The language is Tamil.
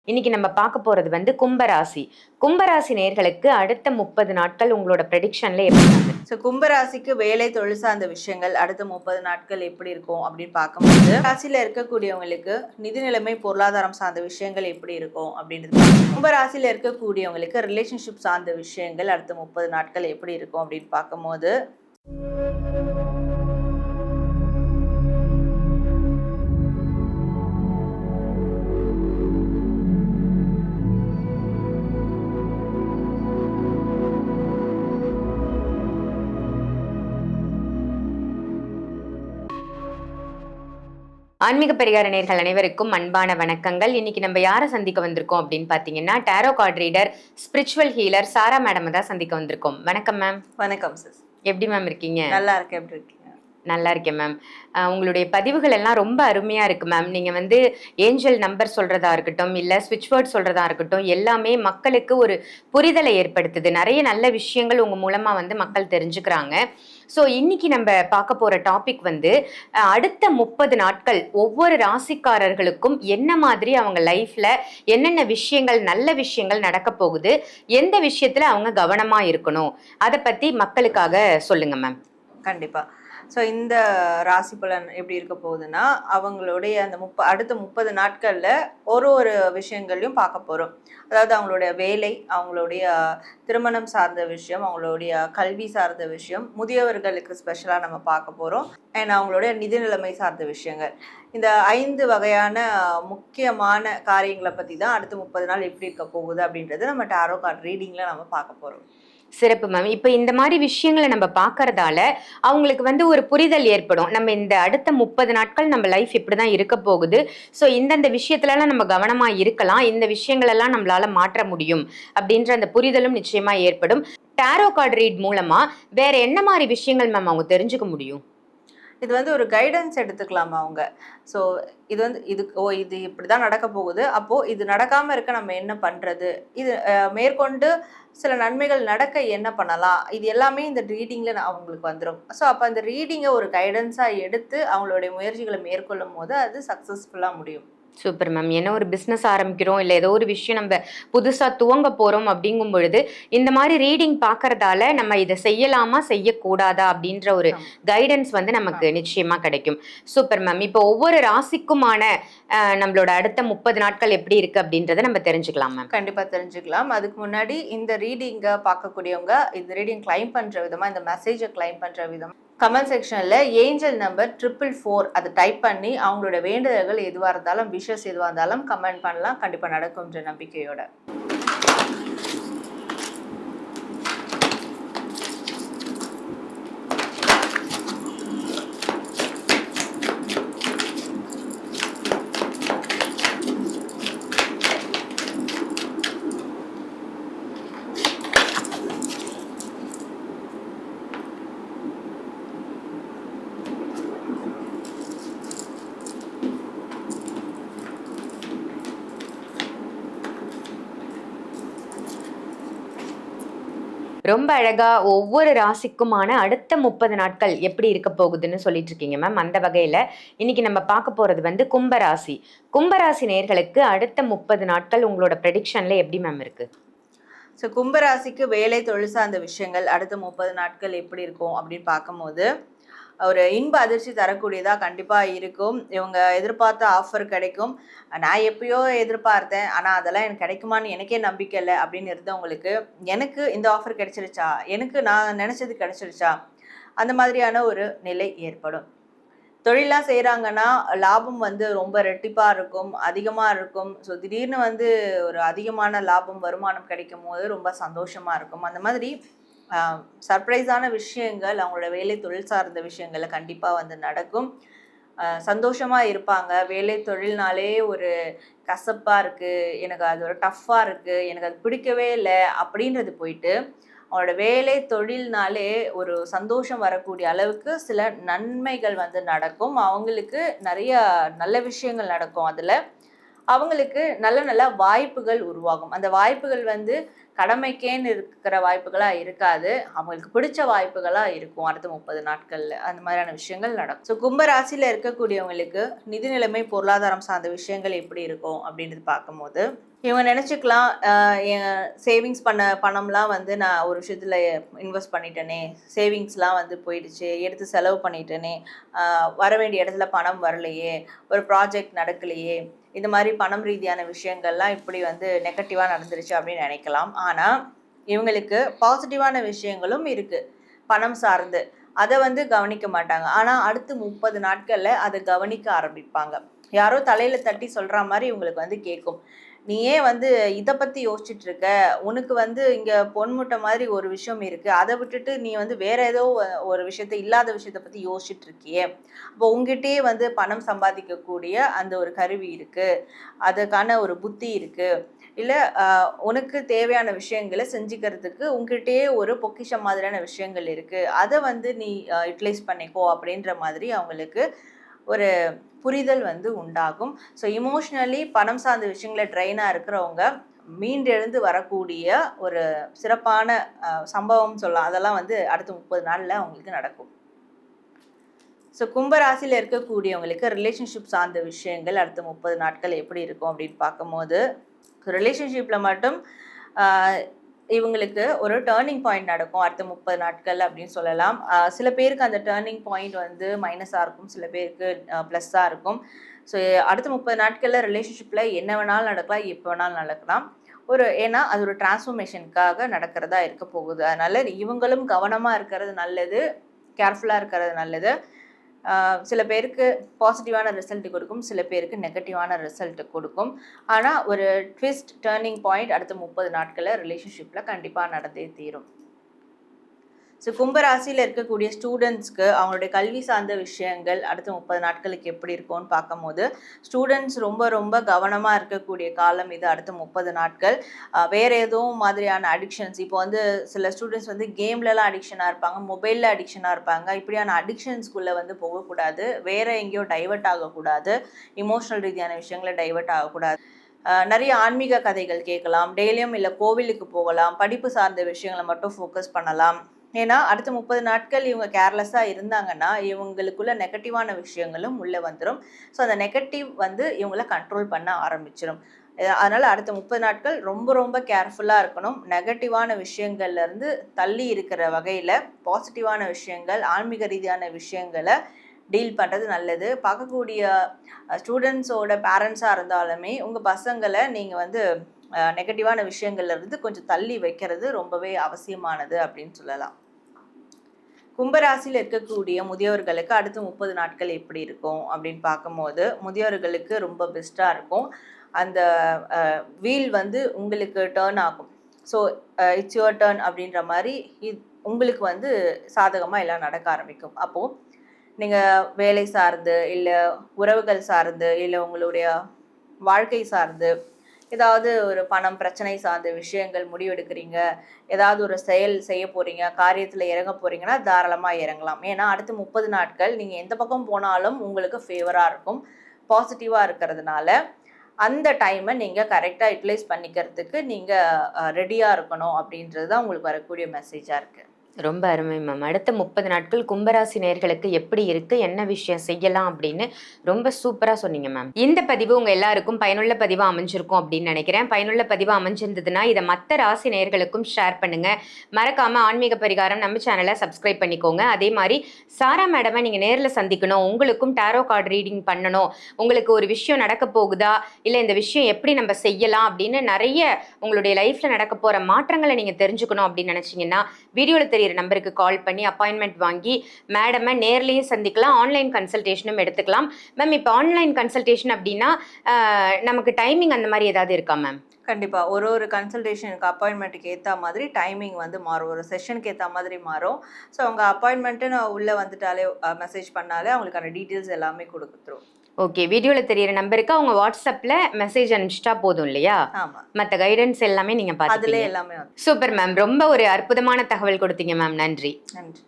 இன்னைக்கு நம்ம பார்க்க போறது கும்பராசி. கும்பராசி நேயர்களுக்கு அடுத்த 30 நாட்கள் உங்களோட ப்ரெடிக்ஷன்ல எப்படி இருக்கு? கும்பராசிக்கு வேலை தொழில் சார்ந்த விஷயங்கள் அடுத்த 30 நாட்கள் எப்படி இருக்கும் அப்படின்னு பார்க்கும்போது, ராசியில இருக்கக்கூடியவங்களுக்கு நிதி நிலைமை பொருளாதாரம் சார்ந்த விஷயங்கள் எப்படி இருக்கும் அப்படின்றது. கும்பராசியில இருக்கக்கூடியவங்களுக்கு ரிலேஷன்ஷிப் சார்ந்த விஷயங்கள் அடுத்த 30 நாட்கள் எப்படி இருக்கும் அப்படின்னு பார்க்கும்போது, ஆன்மீக பரிகார நேயர்கள் அனைவருக்கும் அன்பான வணக்கங்கள். இன்னைக்கு நம்ம யாரை சந்திக்க வந்திருக்கோம் அப்படின்னு பாத்தீங்கன்னா, tarot card reader, spiritual healer Sara madam தான் சந்திக்க வந்திருக்கோம். வணக்கம் மேம். வணக்கம் சிஸ். எப்படி மேம் இருக்கீங்க? நல்லா இருக்கேன். எப்படி இருக்கீங்க? நல்லா இருக்கேன் மேம். உங்களுடைய பதிவுகள் எல்லாம் ரொம்ப அருமையா இருக்கு மேம். நீங்க ஏஞ்சல் நம்பர் சொல்றதா இருக்கட்டும், இல்ல ஸ்விட்ச் வேர்ட் சொல்றதா இருக்கட்டும், எல்லாமே மக்களுக்கு ஒரு புரிதலை ஏற்படுத்துது. நிறைய நல்ல விஷயங்கள் உங்க மூலமா மக்கள் தெரிஞ்சுக்கிறாங்க. ஸோ இன்னைக்கு நம்ம பார்க்க போற டாபிக் அடுத்த 30 நாட்கள் ஒவ்வொரு ராசிக்காரர்களுக்கும் என்ன மாதிரி அவங்க லைஃப்ல என்னென்ன விஷயங்கள், நல்ல விஷயங்கள் நடக்க போகுது, எந்த விஷயத்துல அவங்க கவனமா இருக்கணும், அதை பத்தி மக்களுக்காக சொல்லுங்க மேம். கண்டிப்பா. ஸோ இந்த ராசி பலன் எப்படி இருக்க போகுதுன்னா, அவங்களுடைய அந்த அடுத்த 30 நாட்களில் ஒரு விஷயங்களையும் பார்க்க போகிறோம். அதாவது அவங்களுடைய வேலை, அவங்களுடைய திருமணம் சார்ந்த விஷயம், அவங்களுடைய கல்வி சார்ந்த விஷயம், முதியவர்களுக்கு ஸ்பெஷலாக நம்ம பார்க்க போகிறோம். அண்ட் அவங்களுடைய நிதி நிலைமை சார்ந்த விஷயங்கள். இந்த 5 வகையான முக்கியமான காரியங்களை பற்றி தான் அடுத்த 30 நாள் எப்படி இருக்க போகுது அப்படின்றது நம்ம டாரோ கார்ட் ரீடிங்கில் நம்ம பார்க்க போகிறோம். சிறப்பு மேம். இப்ப இந்த மாதிரி விஷயங்களை நம்ம பாக்குறதால அவங்களுக்கு ஒரு புரிதல் ஏற்படும். நம்ம இந்த அடுத்த 30 நாட்கள் நம்ம லைஃப் இப்படிதான் இருக்க போகுது. ஸோ இந்தந்த விஷயத்துல எல்லாம் நம்ம கவனமா இருக்கலாம், இந்த விஷயங்கள் எல்லாம் நம்மளால மாற்ற முடியும் அப்படின்ற அந்த புரிதலும் நிச்சயமா ஏற்படும். டாரோ கார்டு ரீட் மூலமா வேற என்ன மாதிரி விஷயங்கள் மேம் அவங்க தெரிஞ்சுக்க முடியும்? இது ஒரு கைடன்ஸ் எடுத்துக்கலாமா அவங்க. ஸோ இது இப்படி தான் நடக்க போகுது, அப்போது இது நடக்காமல் இருக்க நம்ம என்ன பண்ணுறது, இது மேற்கொண்டு சில நன்மைகள் நடக்க என்ன பண்ணலாம், இது எல்லாமே இந்த ரீடிங்கில் அவங்களுக்கு வந்துடும். ஸோ அப்போ அந்த ரீடிங்கை ஒரு கைடன்ஸாக எடுத்து அவங்களுடைய முயற்சிகளை மேற்கொள்ளும் போது அது சக்ஸஸ்ஃபுல்லாக முடியும். Super ma'am. என்ன ஒரு பிஸ்னஸ் ஆரம்பிக்கிறோம், இல்லை ஏதோ ஒரு விஷயம் நம்ம புதுசாக துவங்க போகிறோம் அப்படிங்கும் பொழுது இந்த மாதிரி ரீடிங் பார்க்கறதால நம்ம இதை செய்யலாமா செய்யக்கூடாதா அப்படின்ற ஒரு கைடன்ஸ் நமக்கு நிச்சயமாக கிடைக்கும். Super ma'am. இப்போ ஒவ்வொரு ராசிக்குமான நம்மளோட அடுத்த 30 நாட்கள் எப்படி இருக்கு அப்படின்றத நம்ம தெரிஞ்சுக்கலாம் மேம். கண்டிப்பாக தெரிஞ்சுக்கலாம். அதுக்கு முன்னாடி இந்த ரீடிங்கை பார்க்கக்கூடியவங்க இந்த ரீடிங் கிளைம் பண்ணுற விதமாக, இந்த மெசேஜை கிளைம் பண்ணுற விதமாக கமெண்ட் செக்ஷனில் ஏஞ்சல் நம்பர் 444 அதை டைப் பண்ணி அவங்களோட வேண்டுதல்கள் எதுவாக இருந்தாலும், விஷஸ் எதுவாக இருந்தாலும் கமெண்ட் பண்ணலாம். கண்டிப்பாக நடக்கும்ன்ற நம்பிக்கையோட. ரொம்ப அழகா ஒவ்வொரு ராசிக்குமான அடுத்த 30 நாட்கள் எப்படி இருக்க போகுதுன்னு சொல்லிட்டு இருக்கீங்க மேம். அந்த வகையில இன்னைக்கு நம்ம பார்க்க போறது கும்பராசி. கும்பராசி நேயர்களுக்கு அடுத்த 30 நாட்கள் உங்களோட ப்ரெடிக்ஷன்ல எப்படி மேம் இருக்கு? ஸோ கும்பராசிக்கு வேலை தொழில் சார்ந்த விஷயங்கள் அடுத்த 30 நாட்கள் எப்படி இருக்கும் அப்படின்னு பார்க்கும்போது, ஒரு இன்ப அதிர்ச்சி தரக்கூடியதாக கண்டிப்பாக இருக்கும். இவங்க எதிர்பார்த்த ஆஃபர் கிடைக்கும். நான் எப்பயோ எதிர்பார்த்தேன், ஆனால் அதெல்லாம் எனக்கு கிடைக்குமான்னு எனக்கே நம்பிக்கை இல்லை அப்படின்னு இருந்தவங்களுக்கு, எனக்கு இந்த ஆஃபர் கிடைச்சிருச்சா, எனக்கு நான் நினச்சது கிடைச்சிருச்சா, அந்த மாதிரியான ஒரு நிலை ஏற்படும். தொழிலாம் செய்கிறாங்கன்னா லாபம் ரொம்ப ரெட்டிப்பாக இருக்கும், அதிகமாக இருக்கும். ஸோ திடீர்னு ஒரு அதிகமான லாபம், வருமானம் கிடைக்கும் போது ரொம்ப சந்தோஷமாக இருக்கும். அந்த மாதிரி சர்ப்ரைஸான விஷயங்கள் அவங்களோட வேலை தொழில் சார்ந்த விஷயங்களில் கண்டிப்பாக நடக்கும். சந்தோஷமாக இருப்பாங்க. வேலை தொழில்னாலே ஒரு கசப்பாக இருக்குது, எனக்கு அது ஒரு டஃப்பாக இருக்குது, எனக்கு அது பிடிக்கவே இல்லை அப்படின்றது போயிட்டு, அவங்களோட வேலை தொழில்னாலே ஒரு சந்தோஷம் வரக்கூடிய அளவுக்கு சில நன்மைகள் நடக்கும். அவங்களுக்கு நிறைய நல்ல விஷயங்கள் நடக்கும். அதில் அவங்களுக்கு நல்ல நல்ல வாய்ப்புகள் உருவாகும். அந்த வாய்ப்புகள் வந்து கடமைக்கேன்னு இருக்கிற வாய்ப்புகளா இருக்காது, அவங்களுக்கு பிடிச்ச வாய்ப்புகளா இருக்கும் அடுத்த 30 நாட்கள்ல. அந்த மாதிரியான விஷயங்கள் நடக்கும். ஸோ கும்ப ராசியில இருக்கக்கூடியவங்களுக்கு நிதி நிலைமை, பொருளாதாரம் சார்ந்த விஷயங்கள் எப்படி இருக்கும் அப்படின்றது பார்க்கும்போது, இவங்க நினைச்சுக்கலாம் சேவிங்ஸ் பண்ண பணம்லாம் வந்து நான் ஒரு விஷயத்துல இன்வெஸ்ட் பண்ணிட்டேனே, சேவிங்ஸ்லாம் வந்து போயிடுச்சு, எடுத்து செலவு பண்ணிட்டேனே, வர வேண்டிய இடத்துல பணம் வரலையே, ஒரு ப்ராஜெக்ட் நடக்கலையே, இந்த மாதிரி பணம் ரீதியான விஷயங்கள்லாம் இப்படி வந்து நெகட்டிவாக நடந்துருச்சு அப்படின்னு நினைக்கலாம். ஆனால் இவங்களுக்கு பாசிட்டிவான விஷயங்களும் இருக்குது பணம் சார்ந்து. அதை வந்து கவனிக்க மாட்டாங்க. ஆனால் அடுத்து 30 நாட்களில் அதை கவனிக்க ஆரம்பிப்பாங்க. யாரோ தலையில் தட்டி சொல்கிற மாதிரி இவங்களுக்கு வந்து கேட்கும். நீ ஏன் வந்து இதை பற்றி யோசிச்சுட்டு இருக்க, உனக்கு வந்து இங்கே பொன்முட்டை மாதிரி ஒரு விஷயம் இருக்குது, அதை விட்டுட்டு நீ வந்து வேற ஏதோ ஒரு விஷயத்த, இல்லாத விஷயத்தை பற்றி யோசிச்சுட்டு இருக்கியே, அப்போ உங்ககிட்டயே வந்து பணம் சம்பாதிக்கக்கூடிய அந்த ஒரு கருவி இருக்குது, அதுக்கான ஒரு புத்தி இருக்குது, இல்லை உனக்கு தேவையான விஷயங்களை செஞ்சுக்கிறதுக்கு உங்ககிட்டயே ஒரு பொக்கிஷம் மாதிரியான விஷயங்கள் இருக்குது, அதை வந்து நீ யூட்டிலைஸ் பண்ணிக்கோ அப்படின்ற மாதிரி அவங்களுக்கு ஒரு புரிதல் வந்து உண்டாகும். ஸோ இமோஷ்னலி பணம் சார்ந்த விஷயங்கள ட்ரெயினாக இருக்கிறவங்க மீண்டெழுந்து வரக்கூடிய ஒரு சிறப்பான சம்பவம் சொல்லலாம். அதெல்லாம் வந்து அடுத்த 30 நாளில் அவங்களுக்கு நடக்கும். ஸோ கும்பராசியில் இருக்கக்கூடியவங்களுக்கு ரிலேஷன்ஷிப் சார்ந்த விஷயங்கள் அடுத்த 30 நாட்கள் எப்படி இருக்கும் அப்படின்னு பார்க்கும்போது, ரிலேஷன்ஷிப்பில் மட்டும் இவங்களுக்கு ஒரு டேர்னிங் பாயிண்ட் நடக்கும் அடுத்த 30 நாட்கள் அப்படின்னு சொல்லலாம். சில பேருக்கு அந்த டேர்னிங் பாயிண்ட் வந்து மைனஸாக இருக்கும், சில பேருக்கு ப்ளஸ்ஸாக இருக்கும். ஸோ அடுத்த 30 நாட்களில் ரிலேஷன்ஷிப்பில் என்ன வேணாலும் நடக்கலாம், எப்போ வேணாலும் நடக்கலாம். ஏன்னா அது ஒரு டிரான்ஸ்ஃபர்மேஷனுக்காக நடக்கிறதா இருக்க போகுது. அதனால இவங்களும் கவனமாக இருக்கிறது நல்லது, கேர்ஃபுல்லாக இருக்கிறது நல்லது. சில பேருக்கு பாசிட்டிவான ரிசல்ட் கொடுக்கும், சில பேருக்கு நெகட்டிவான ரிசல்ட் கொடுக்கும். ஆனால் ஒரு ட்விஸ்ட், டேர்னிங் பாயிண்ட் அடுத்த 30 நாட்களில் ரிலேஷன்ஷிப்பில் கண்டிப்பாக நடந்தே தீரும். ஸோ கும்பராசியில் இருக்கக்கூடிய ஸ்டூடெண்ட்ஸ்க்கு அவங்களுடைய கல்வி சார்ந்த விஷயங்கள் அடுத்த 30 நாட்களுக்கு எப்படி இருக்கும்னு பார்க்கும்போது, ஸ்டூடெண்ட்ஸ் ரொம்ப ரொம்ப கவனமாக இருக்கக்கூடிய காலம் இது அடுத்த 30 நாட்கள். வேறு எதுவும் மாதிரியான அடிக்ஷன்ஸ், இப்போ வந்து சில ஸ்டூடெண்ட்ஸ் வந்து கேம்லலாம் அடிக்ஷனாக இருப்பாங்க, மொபைலில் அடிக்ஷனாக இருப்பாங்க. இப்படியான அடிக்ஷன்ஸ்குள்ளே வந்து போகக்கூடாது, வேறு எங்கேயோ டைவர்ட் ஆகக்கூடாது, இமோஷனல் ரீதியான விஷயங்களை டைவர்ட் ஆகக்கூடாது. நிறைய ஆன்மீக கதைகள் கேட்கலாம், டெய்லியும் இல்லை கோவிலுக்கு போகலாம், படிப்பு சார்ந்த விஷயங்களை மட்டும் ஃபோக்கஸ் பண்ணலாம். ஏன்னா அடுத்த 30 நாட்கள் இவங்க கேர்லெஸ்ஸாக இருந்தாங்கன்னா இவங்களுக்குள்ள நெகட்டிவான விஷயங்களும் உள்ளே வந்துடும். ஸோ அந்த நெகட்டிவ் வந்து இவங்கள கண்ட்ரோல் பண்ண ஆரம்பிச்சிடும். அதனால் அடுத்த 30 நாட்கள் ரொம்ப ரொம்ப கேர்ஃபுல்லாக இருக்கணும். நெகட்டிவான விஷயங்கள்லேருந்து தள்ளி இருக்கிற வகையில் பாசிட்டிவான விஷயங்கள், ஆன்மீக ரீதியான விஷயங்களை டீல் பண்ணுறது நல்லது. பார்க்கக்கூடிய ஸ்டூடெண்ட்ஸோட பேரண்ட்ஸாக இருந்தாலுமே உங்கள் பசங்களை நீங்கள் வந்து நெகட்டிவான விஷயங்கள்லேருந்து கொஞ்சம் தள்ளி வைக்கிறது ரொம்பவே அவசியமானது அப்படின்னு சொல்லலாம். கும்பராசியில் இருக்கக்கூடிய முதியோர்களுக்கு அடுத்த 30 நாட்கள் எப்படி இருக்கும் அப்படின்னு பார்க்கும்போது, முதியோர்களுக்கு ரொம்ப பெஸ்ட்டாக இருக்கும். அந்த வீல் வந்து உங்களுக்கு டேர்ன் ஆகும். ஸோ இட்ஸ் யுவர் டேர்ன் அப்படின்ற மாதிரி உங்களுக்கு வந்து சாதகமாக எல்லாம் நடக்க ஆரம்பிக்கும். அப்போது நீங்கள் வேலை சார்ந்து, இல்லை உறவுகள் சார்ந்து, இல்லை உங்களுடைய வாழ்க்கை சார்ந்து ஏதாவது ஒரு பணம் பிரச்சனை சார்ந்த விஷயங்கள் முடிவெடுக்கிறீங்க, ஏதாவது ஒரு செயல் செய்ய போகிறீங்க, காரியத்தில் இறங்க போகிறீங்கன்னா தாராளமாக இறங்கலாம். ஏன்னா அடுத்த 30 நாட்கள் நீங்கள் எந்த பக்கம் போனாலும் உங்களுக்கு ஃபேவராக இருக்கும், பாசிட்டிவாக இருக்கிறதுனால அந்த டைமை நீங்கள் கரெக்டாக யூட்டிலைஸ் பண்ணிக்கிறதுக்கு நீங்கள் ரெடியாக இருக்கணும் அப்படின்றது தான் உங்களுக்கு வரக்கூடிய மெசேஜாக இருக்குது. ரொம்ப அருமை மேம். அடுத்த 30 நாட்கள் கும்பராசி நேயர்களுக்கு எப்படி இருக்கு, என்ன விஷயம் செய்யலாம் அப்படின்னு ரொம்ப சூப்பரா சொன்னீங்க மேம். இந்த பதிவு உங்க எல்லாருக்கும் பயனுள்ள பதிவா அமைஞ்சிருக்கும் அப்படின்னு நினைக்கிறேன். பயனுள்ள பதிவா அமைஞ்சிருந்ததுன்னா இதை மற்ற ராசி நேயர்களுக்கும் ஷேர் பண்ணுங்க. மறக்காம ஆன்மீக பரிகாரம் நம்ம சேனலை சப்ஸ்கிரைப் பண்ணிக்கோங்க. அதே மாதிரி சாரா மேடமை நீங்க நேரில் சந்திக்கணும், உங்களுக்கும் டாரோ கார்டு ரீடிங் பண்ணணும், உங்களுக்கு ஒரு விஷயம் நடக்க போகுதா, இல்லை இந்த விஷயம் எப்படி நம்ம செய்யலாம் அப்படின்னு நிறைய உங்களுடைய லைஃப்ல நடக்க போற மாற்றங்களை நீங்க தெரிஞ்சுக்கணும் அப்படின்னு நினைச்சீங்கன்னா வீடியோவில் தெரியுற நம்பருக்கு கால் பண்ணி அப்பாயின்மெண்ட் வாங்கி மேடமை நேர்லேயும் சந்திக்கலாம், ஆன்லைன் கன்சல்டேஷனும் எடுத்துக்கலாம். மேம் இப்போ ஆன்லைன் கன்சல்டேஷன் அப்படின்னா நமக்கு டைமிங் அந்த மாதிரி ஏதாவது இருக்கா மேம்? கண்டிப்பாக ஒரு கன்சல்டேஷனுக்கு அப்பாயின்மெண்ட்டுக்கு ஏற்ற மாதிரி டைமிங் வந்து மாறும், ஒரு செஷனுக்கு ஏற்ற மாதிரி மாறும். ஸோ அவங்க அப்பாயின்மெண்ட்டு உள்ளே வந்துட்டாலே மெசேஜ் பண்ணாலே அவங்களுக்கான டீட்டெயில்ஸ் எல்லாமே கொடுத்துரும். ஓகே, வீடியோவில் தெரியிற நம்பருக்கு அவங்க வாட்ஸ்அப்பில் மெசேஜ் அனுப்பிச்சிட்டா போதும் இல்லையா? ஆமாம், மற்ற கைடன்ஸ் எல்லாமே நீங்கள் பார்த்து அதிலே எல்லாமே சூப்பர் மேம். ரொம்ப ஒரு அற்புதமான தகவல் கொடுத்தீங்க மேம். நன்றி. நன்றி.